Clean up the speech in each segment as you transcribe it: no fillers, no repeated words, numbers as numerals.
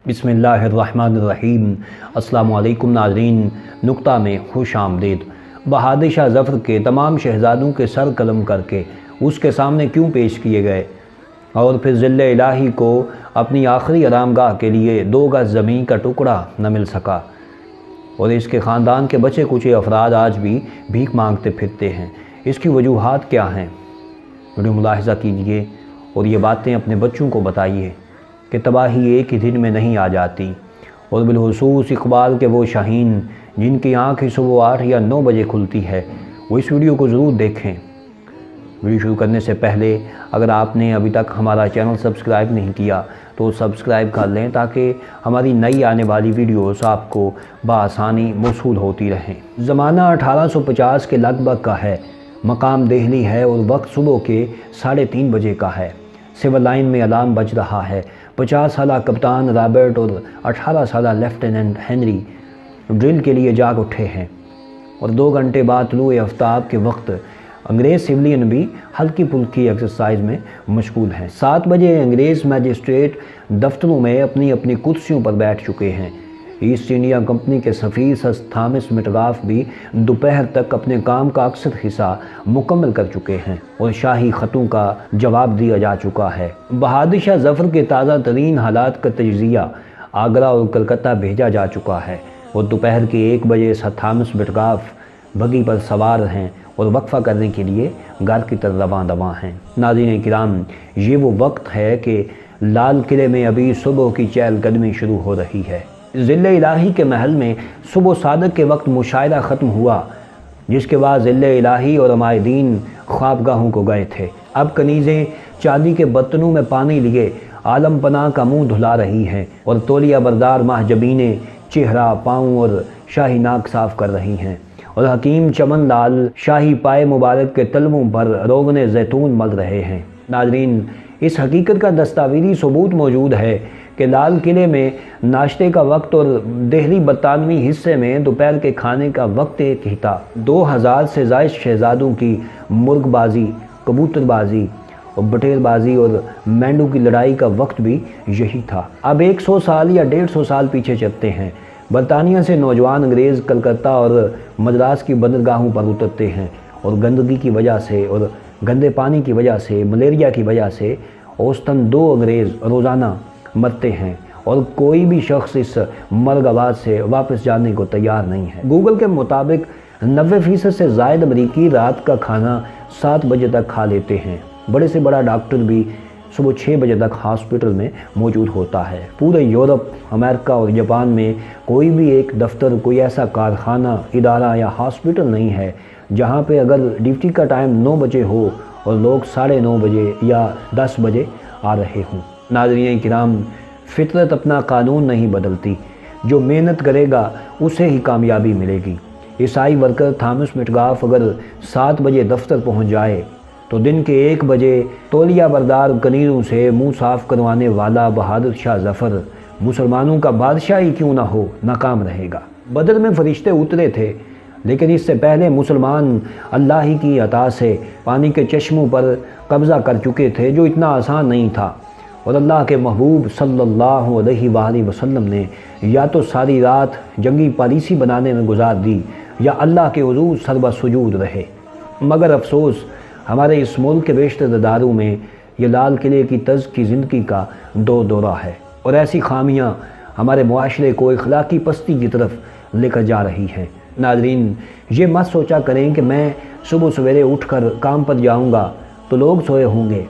बिस्मिल्लाहिर्रहमानिर्रहीम। अस्सलामु अलैकुम नाज़रीन, नुक्ता में खुश आमदीद। बहादुर शाह ज़फ़र के तमाम शहज़ादों के सर कलम करके उसके सामने क्यों पेश किए गए और फिर ज़िल्ले इलाही को अपनी आखिरी आरामगाह के लिए 2 गज़ ज़मीन का टुकड़ा न मिल सका और इसके ख़ानदान के बचे कुचे अफराद आज भी भीख मांगते फिरते हैं। इसकी वजूहात क्या हैं? वीडियो मुलाहिज़ा कीजिए और ये बातें अपने बच्चों को बताइए कि तबाही एक ही दिन में नहीं आ जाती। और बिलखुसूस इकबाल के वो शाहीन जिनकी आँखें सुबह 8 या 9 बजे खुलती है, वो इस वीडियो को ज़रूर देखें। वीडियो शुरू करने से पहले अगर आपने अभी तक हमारा चैनल सब्सक्राइब नहीं किया तो सब्सक्राइब कर लें ताकि हमारी नई आने वाली वीडियोस आपको बआसानी मौसूल होती रहें। ज़माना 1850 के लगभग का है, मकाम दिल्ली है और वक्त सुबह के 3:30 बजे का है। सिविल लाइन में अलार्म बज रहा है। 50 साला कप्तान रॉबर्ट और 18 साला लेफ्टिनेंट हेनरी ड्रिल के लिए जाग उठे हैं और 2 घंटे बाद तुलूए आफ्ताब के वक्त अंग्रेज़ सिविलियन भी हल्की फुल्की एक्सरसाइज में मशगूल हैं। 7 बजे अंग्रेज़ मैजिस्ट्रेट दफ्तरों में अपनी अपनी कुर्सियों पर बैठ चुके हैं। ईस्ट इंडिया कंपनी के सफ़ीर सर थॉमस मेटगाफ भी दोपहर तक अपने काम का अक्सर हिस्सा मुकम्मल कर चुके हैं और शाही ख़तों का जवाब दिया जा चुका है। बहादुर शाह ज़फ़र के ताज़ा तरीन हालात का तजिया आगरा और कलकत्ता भेजा जा चुका है और दोपहर के 1 बजे सर थॉमस मेटगाफ बगी पर सवार हैं और वक्फ़ा करने के लिए घर की तरफ रवां हैं। नाज़रीन किराम, ये वो वक्त है कि लाल किले में अभी सुबह की चहलकदमी शुरू हो रही है। ज़िल्ले इलाही के महल में सुबह सादक के वक्त मुशायरा ख़त्म हुआ, जिसके बाद ज़िल्ले इलाही और अमायदीन ख्वाबगाहों को गए थे। अब कनीज़ें चांदी के बर्तनों में पानी लिए आलम पनाह का मुँह धुला रही हैं और तौलिया बरदार महजबीनें चेहरा, पाँव और शाही नाक साफ़ कर रही हैं और हकीम चमन लाल शाही पाए मुबारक के तलवों पर रोगने ज़ैतून मल रहे हैं। नाज़रीन, इस हकीकत का दस्तावेज़ी सबूत मौजूद है कि लाल किले में नाश्ते का वक्त और दिल्ली बरतानवी हिस्से में दोपहर के खाने का वक्त एक ही था। 2000 से ज़ायद शहज़ादों की मुर्गबाजी, कबूतरबाजी और बटेरबाजी और मेंढू की लड़ाई का वक्त भी यही था। अब 100 साल या 150 साल पीछे चलते हैं। बरतानिया से नौजवान अंग्रेज़ कलकत्ता और मद्रास की बंदरगाहों पर उतरते हैं और गंदगी की वजह से और गंदे पानी की वजह से, मलेरिया की वजह से औसतन 2 अंग्रेज़ रोज़ाना मरते हैं और कोई भी शख्स इस मर्ग से वापस जाने को तैयार नहीं है। गूगल के मुताबिक 90% से ज़ायद अमरीकी रात का खाना 7 बजे तक खा लेते हैं। बड़े से बड़ा डॉक्टर भी सुबह 6 बजे तक हॉस्पिटल में मौजूद होता है। पूरे यूरोप, अमेरिका और जापान में कोई भी एक दफ्तर, कोई ऐसा कारखाना, इदारा या हॉस्पिटल नहीं है जहाँ पे अगर ड्यूटी का टाइम 9 बजे हो और लोग 9:30 बजे या 10 बजे आ रहे हों। नाज़रीन किराम, फितरत अपना कानून नहीं बदलती। जो मेहनत करेगा उसे ही कामयाबी मिलेगी। ईसाई वर्कर थॉमस मेटगाफ अगर 7 बजे दफ्तर पहुंच जाए तो दिन के 1 बजे तौलिया बरदार कनीरों से मुंह साफ़ करवाने वाला बहादुर शाह ज़फ़र मुसलमानों का बादशाह ही क्यों ना हो, नाकाम रहेगा। बदर में फरिश्ते उतरे थे, लेकिन इससे पहले मुसलमान अल्लाह ही की अता से पानी के चश्मों पर कब्ज़ा कर चुके थे, जो इतना आसान नहीं था। और अल्लाह के महबूब सल्लल्लाहु अलैहि वसल्लम ने या तो सारी रात जंगी पॉलिसी बनाने में गुजार दी या अल्लाह के हुज़ूर सर्व सुजूद रहे। मगर अफसोस, हमारे इस मुल्क के बेशतर इदारों में ये लाल किले की तर्ज की ज़िंदगी का दौरा है और ऐसी खामियाँ हमारे मुआशरे को इखलाकी पस्ती की तरफ लेकर जा रही हैं। नाज़रीन, ये मत सोचा करें कि मैं सुबह सवेरे उठकर काम पर जाऊँगा तो लोग सोए होंगे,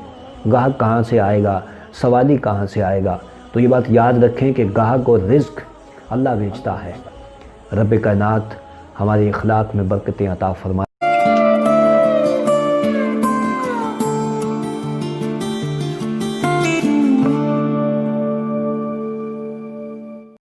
गाहक कहाँ से आएगा, सवाली कहाँ से आएगा। तो ये बात याद रखें कि गाहक और रिज़्क अल्लाह भेजता है। रब कायनात हमारे इखलाक में बरकतें अता फरमाए।